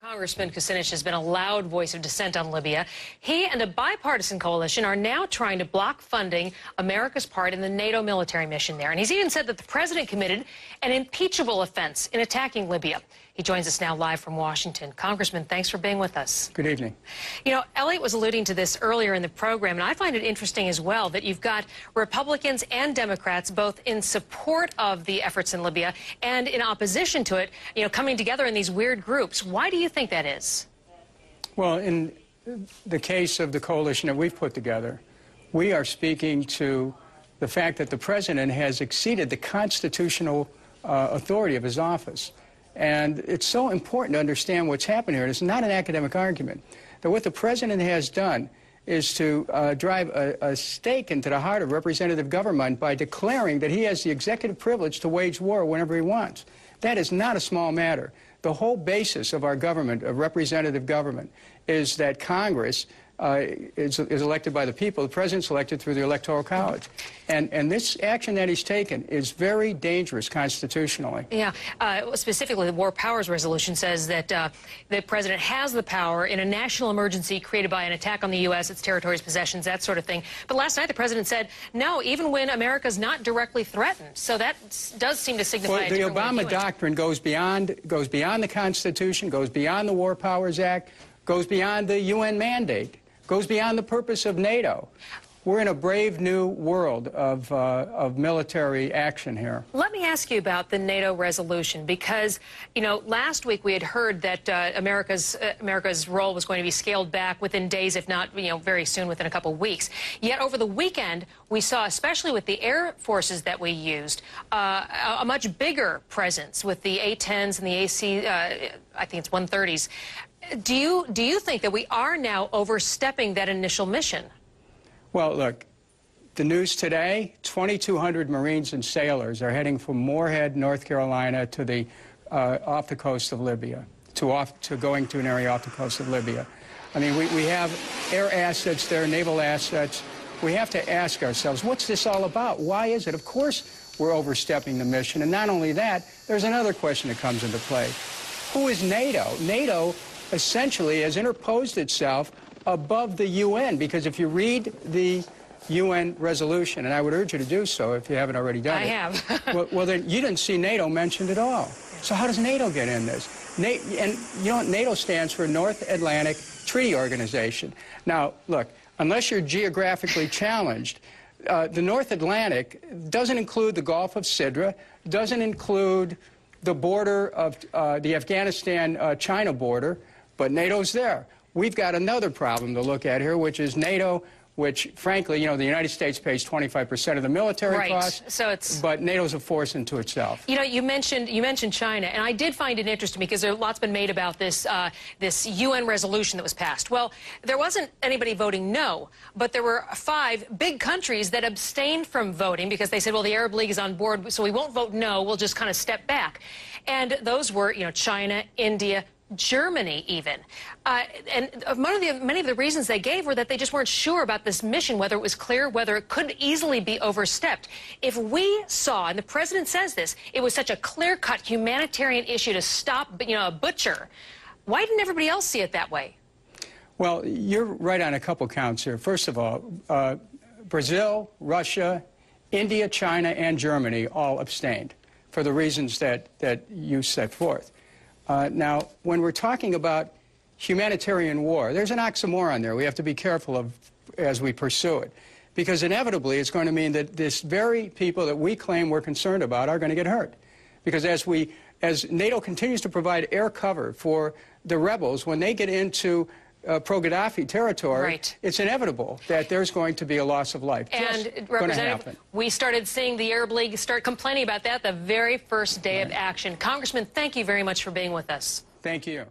Congressman Kucinich has been a loud voice of dissent on Libya. He and a bipartisan coalition are now trying to block funding America's part in the NATO military mission there. And he's even said that the president committed an impeachable offense in attacking Libya. He joins us now live from Washington. Congressman, thanks for being with us. Good evening. You know, Elliot was alluding to this earlier in the program, and I find it interesting as well that you've got Republicans and Democrats both in support of the efforts in Libya and in opposition to it, you know, coming together in these weird groups. Why do you think that is? Well, in the case of the coalition that we've put together, we are speaking to the fact that the president has exceeded the constitutional authority of his office. And it's so important to understand what's happened here. It's not an academic argument. That what the president has done is to drive a stake into the heart of representative government by declaring that he has the executive privilege to wage war whenever he wants. That is not a small matter. The whole basis of our government, of representative government, is that Congress is elected by the people. The president's elected through the Electoral College. And this action that he's taken is very dangerous constitutionally. Yeah. Specifically, the War Powers Resolution says that the president has the power in a national emergency created by an attack on the U.S., its territories, possessions, that sort of thing. But last night, the president said, no, even when America's not directly threatened. So that does seem to signify well, the Obama doctrine goes beyond the Constitution, goes beyond the War Powers Act, goes beyond the UN mandate, goes beyond the purpose of NATO. We're in a brave new world of military action here. Let me ask you about the NATO resolution, because, you know, last week we had heard that America's role was going to be scaled back within days, if not, you know, very soon, within a couple of weeks. Yet over the weekend, we saw, especially with the air forces that we used, a much bigger presence with the A-10s and the AC, I think it's 130s. Do you think that we are now overstepping that initial mission? Well, look, the news today, 2,200 Marines and sailors are heading from Moorhead, North Carolina, to the off the coast of Libya, to going to an area off the coast of Libya. I mean, we have air assets there, naval assets. We have to ask ourselves, what's this all about? Why is it? Of course, we're overstepping the mission. And not only that, there's another question that comes into play. Who is NATO? NATO essentially has interposed itself above the UN, because if you read the UN resolution, and I would urge you to do so if you haven't already done it. I have. well, then you didn't see NATO mentioned at all. So how does NATO get in this? And you know what? NATO stands for North Atlantic Treaty Organization. Now, look, unless you're geographically challenged, the North Atlantic doesn't include the Gulf of Sidra, doesn't include the border of the Afghanistan-China border, but NATO's there. We've got another problem to look at here, which is NATO, which, frankly, you know, the United States pays 25% of the military costs, so but NATO's a force into itself. You know, you mentioned China, and I did find it interesting because a lot's been made about this this UN resolution that was passed. Well, there wasn't anybody voting no, but there were 5 big countries that abstained from voting because they said, well, the Arab League is on board, so we won't vote no, we'll just kind of step back. And those were, you know, China, India, Germany even. And many of the reasons they gave were that they just weren't sure about this mission, whether it was clear, whether it could easily be overstepped. If we saw, and the president says this, it was such a clear-cut humanitarian issue to stop, you know, a butcher, why didn't everybody else see it that way? Well, you're right on a couple counts here. First of all, Brazil, Russia, India, China, and Germany all abstained for the reasons that you set forth. Now, when we're talking about humanitarian war, there's an oxymoron there we have to be careful of as we pursue it, because inevitably it's going to mean that this very people that we claim we're concerned about are going to get hurt. Because as NATO continues to provide air cover for the rebels, when they get into pro-Gaddafi territory, right, it's inevitable that there's going to be a loss of life. And Representative, we started seeing the Arab League start complaining about that the very first day of action. Congressman, thank you very much for being with us. Thank you.